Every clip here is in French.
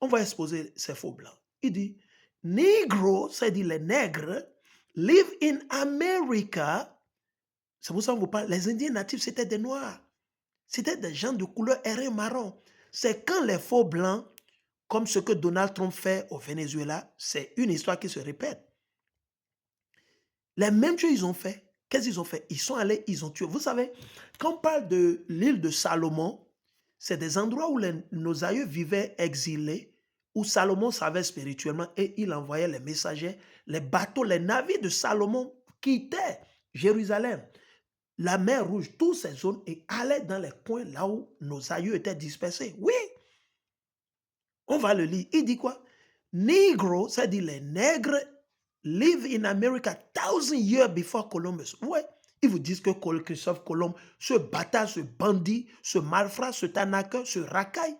On va exposer ces faux blancs. Il dit, Negro, c'est-à-dire les nègres, live in America. C'est pour ça qu'on vous parle. Les Indiens natifs, c'était des noirs. C'était des gens de couleur airain marron. C'est quand les faux blancs, comme ce que Donald Trump fait au Venezuela, c'est une histoire qui se répète. Les mêmes choses ils ont fait. Qu'est-ce qu'ils ont fait? Ils sont allés, ils ont tué. Vous savez, quand on parle de l'île de Salomon, c'est des endroits où nos aïeux vivaient exilés, où Salomon savait spirituellement et il envoyait les messagers, les bateaux, les navires de Salomon quittaient Jérusalem, la mer Rouge, toutes ces zones et allaient dans les coins là où nos aïeux étaient dispersés. Oui, on va le lire. Il dit quoi? Negro, c'est-à-dire les nègres, live in America 1,000 years before Columbus. Ouais, ils vous disent que Christophe Colomb, ce bâtard, ce bandit, ce malfrat, ce tanaqueur, ce racaille,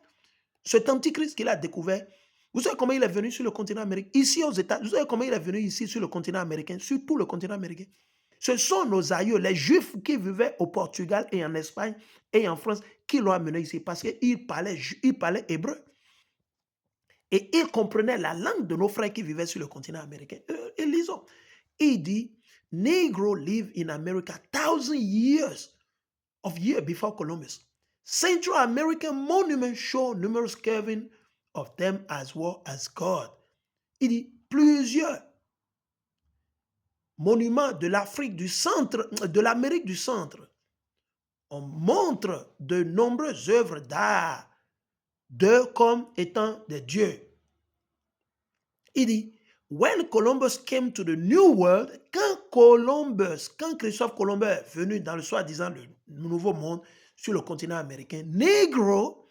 cet antichrist qu'il a découvert. Vous savez comment il est venu sur le continent américain? Ici aux États-Unis, vous savez comment il est venu ici sur le continent américain? Sur tout le continent américain. Ce sont nos aïeux, les Juifs qui vivaient au Portugal et en Espagne et en France, qui l'ont amené ici parce qu'ils parlaient hébreu. Et ils comprenaient la langue de nos frères qui vivaient sur le continent américain. Et lisons. Il dit, Negro live in America 1,000 years before Columbus. Central American monuments show numerous carvings of them as well as God. Il dit, plusieurs monuments de l'Afrique du centre, de l'Amérique du centre, on montre de nombreuses œuvres d'art d'eux comme étant des dieux. Il dit, when Columbus came to the New World, quand Christophe Colomb est venu dans le soi-disant le Nouveau Monde sur le continent américain, Negro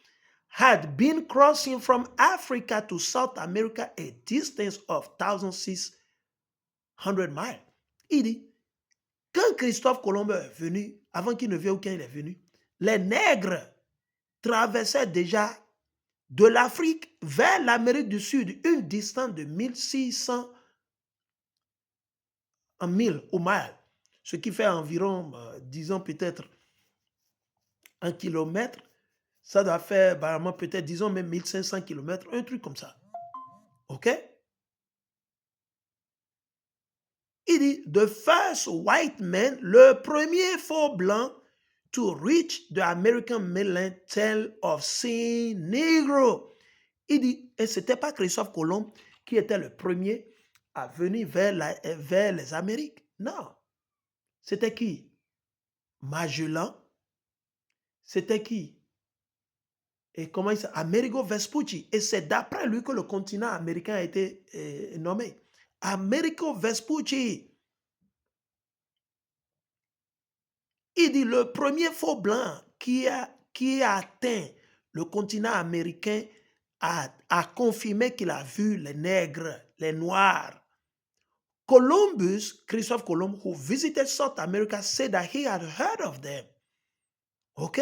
had been crossing from Africa to South America a distance of 1,600 miles. Il dit, quand Christophe Colomb est venu, avant qu'il ne vienne ou quand il est venu, les nègres traversaient déjà de l'Afrique vers l'Amérique du Sud, une distance de 1,600 milles ou miles, ce qui fait environ, disons peut-être 1 kilomètre. Ça doit faire peut-être, disons même 1,500 kilomètres, un truc comme ça. OK? Il dit, the first white man, le premier faux blanc to reach the American mainland tell of seeing Negro. Il dit, et ce n'était pas Christophe Colomb qui était le premier à venir vers les Amériques. Non. C'était qui? Magellan. C'était qui? Et comment il s'appelle? Amerigo Vespucci. Et c'est d'après lui que le continent américain a été nommé. Amerigo Vespucci. Il dit, le premier faux blanc qui a atteint le continent américain a confirmé qu'il a vu les nègres, les noirs. Columbus, Christophe Colomb, who visited South America, said that he had heard of them. OK?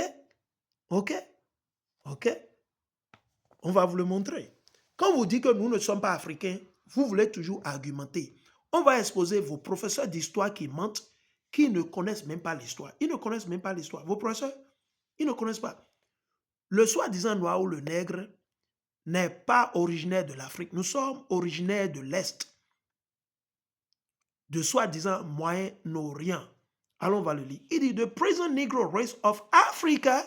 OK? OK? On va vous le montrer. Quand vous dites que nous ne sommes pas africains, vous voulez toujours argumenter. On va exposer vos professeurs d'histoire qui mentent, qui ne connaissent même pas l'histoire. Ils ne connaissent même pas l'histoire. Vos professeurs, ils ne connaissent pas. Le soi-disant noir ou le nègre n'est pas originaire de l'Afrique. Nous sommes originaires de l'Est, de soi-disant Moyen-Orient. Allons, on va le lire. Il dit, the present Negro race of Africa.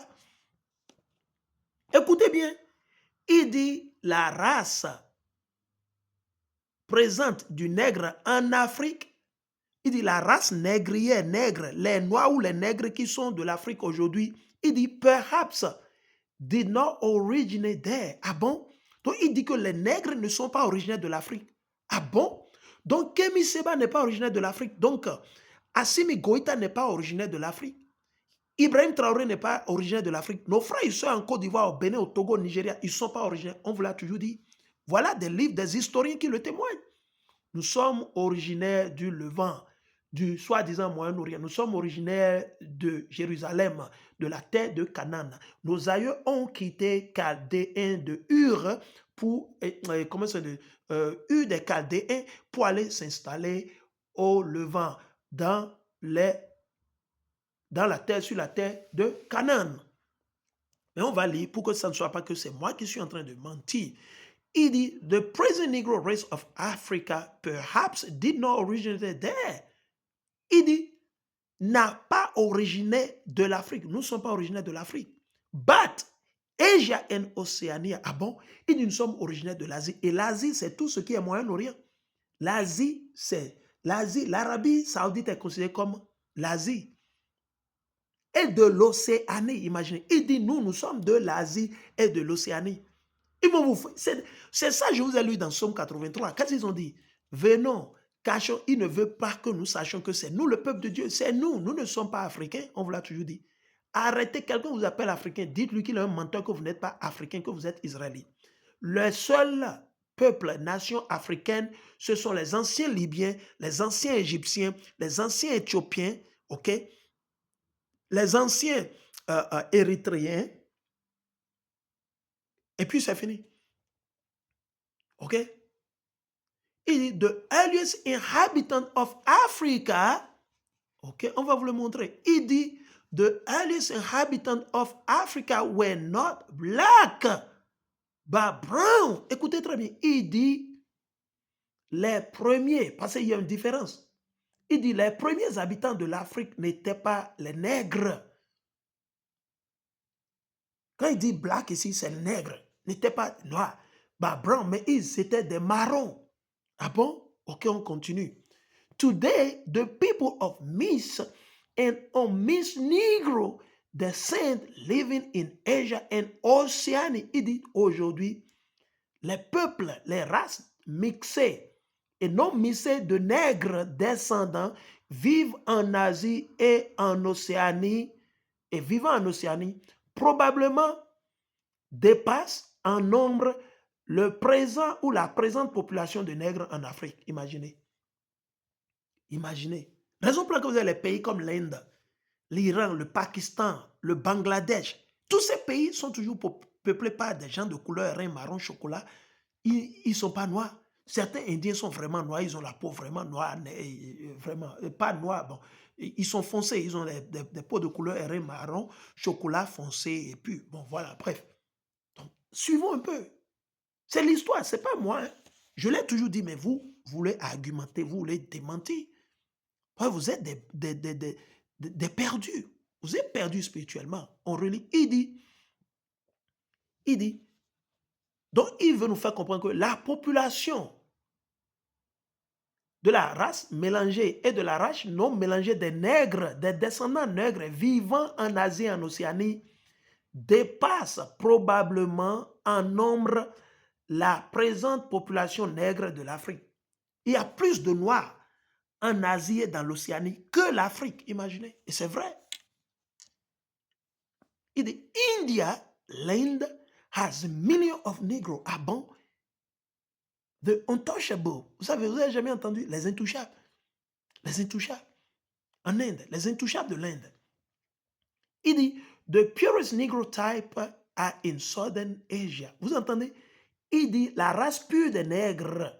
Écoutez bien. Il dit, la race présente du nègre en Afrique. Il dit, la race négrière, nègre, les noirs ou les nègres qui sont de l'Afrique aujourd'hui. Il dit, perhaps did not originate there. Ah bon? Donc, il dit que les nègres ne sont pas originaires de l'Afrique. Ah bon? Donc, Kémy Séba n'est pas originaire de l'Afrique. Donc, Assimi Goïta n'est pas originaire de l'Afrique. Ibrahim Traoré n'est pas originaire de l'Afrique. Nos frères, ils sont en Côte d'Ivoire, au Bénin, au Togo, au Nigeria. Ils ne sont pas originaires. On vous l'a toujours dit. Voilà des livres, des historiens qui le témoignent. Nous sommes originaires du Levant, du soi-disant Moyen-Orient. Nous sommes originaires de Jérusalem, de la terre de Canaan. Nos aïeux ont quitté Chaldéens de Ur pour, Ur des Chaldéens pour aller s'installer au Levant, dans la terre, sur la terre de Canaan. Mais on va lire pour que ça ne soit pas que c'est moi qui suis en train de mentir. Il dit, the present Negro race of Africa perhaps did not originate there. Il dit, n'a pas originé de l'Afrique. Nous ne sommes pas originaires de l'Afrique. But Asia and Oceania, ah bon? Il dit, nous sommes originaires de l'Asie. Et l'Asie, c'est tout ce qui est Moyen-Orient. L'Asie, c'est l'Asie. L'Arabie saoudite est considérée comme l'Asie. Et de l'Océanie, imaginez. Il dit, nous sommes de l'Asie et de l'Océanie. Ils vont vous... C'est ça, je vous ai lu dans Somme 83. Quand ils ont dit, venons, cachons, il ne veut pas que nous sachions que c'est nous, le peuple de Dieu. C'est nous. Nous ne sommes pas africains. On vous l'a toujours dit. Arrêtez, quelqu'un vous appelle africain. Dites-lui qu'il est un menteur, que vous n'êtes pas africain, que vous êtes israélite. Le seul peuple, nation africaine, ce sont les anciens Libyens, les anciens Égyptiens, les anciens Éthiopiens, ok? Les anciens Érythréens, et puis c'est fini. OK? Il dit, the earliest inhabitant of Africa, OK, on va vous le montrer. Il dit, the earliest inhabitant of Africa were not black, but brown. Écoutez très bien. Il dit, les premiers, parce qu'il y a une différence. Il dit, les premiers habitants de l'Afrique n'étaient pas les nègres. Quand il dit black ici, c'est nègre. N'étaient pas noirs, bah brown, mais ils étaient des marrons. Ah bon? Ok, on continue. Today, the people of Miss and Miss Negro descend living in Asia and Oceania. Il dit aujourd'hui, les peuples, les races mixées et non mixées de nègres descendants vivent en Asie et en Océanie, et vivant en Océanie, probablement dépasse en nombre le présent ou la présente population de nègres en Afrique. Imaginez. Imaginez. Raison pour laquelle vous avez les pays comme l'Inde, l'Iran, le Pakistan, le Bangladesh. Tous ces pays sont toujours peuplés par des gens de couleur rein, marron, chocolat. Ils ne sont pas noirs. Certains Indiens sont vraiment noirs, ils ont la peau vraiment noire, vraiment, pas noire, bon. Ils sont foncés, ils ont des peaux de couleur rein, marron, chocolat foncé, et puis, bon, voilà, bref. Donc, suivons un peu. C'est l'histoire, ce n'est pas moi. Hein. Je l'ai toujours dit, mais vous voulez argumenter, vous voulez démentir. Vous êtes des perdus. Vous êtes perdus spirituellement. On relit, il dit, donc il veut nous faire comprendre que la population de la race mélangée et de la race non mélangée des nègres, des descendants nègres vivant en Asie et en Océanie, dépasse probablement en nombre la présente population nègre de l'Afrique. Il y a plus de noirs en Asie et dans l'Océanie que l'Afrique, imaginez. Et c'est vrai. Il dit, India, l'Inde, has millions of Negroes. Ah bon? The untouchable. Vous savez, vous n'avez jamais entendu les intouchables. Les intouchables. En Inde, les intouchables de l'Inde. Il dit, the purest Negro type are in Southern Asia. Vous entendez? Il dit, la race pure des nègres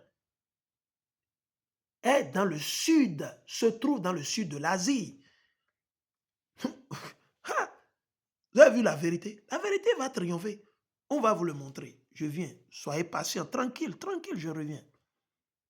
est dans le sud, se trouve dans le sud de l'Asie. Vous avez vu la vérité? La vérité va triompher. On va vous le montrer. Je viens. Soyez patient. Tranquille, tranquille, je reviens.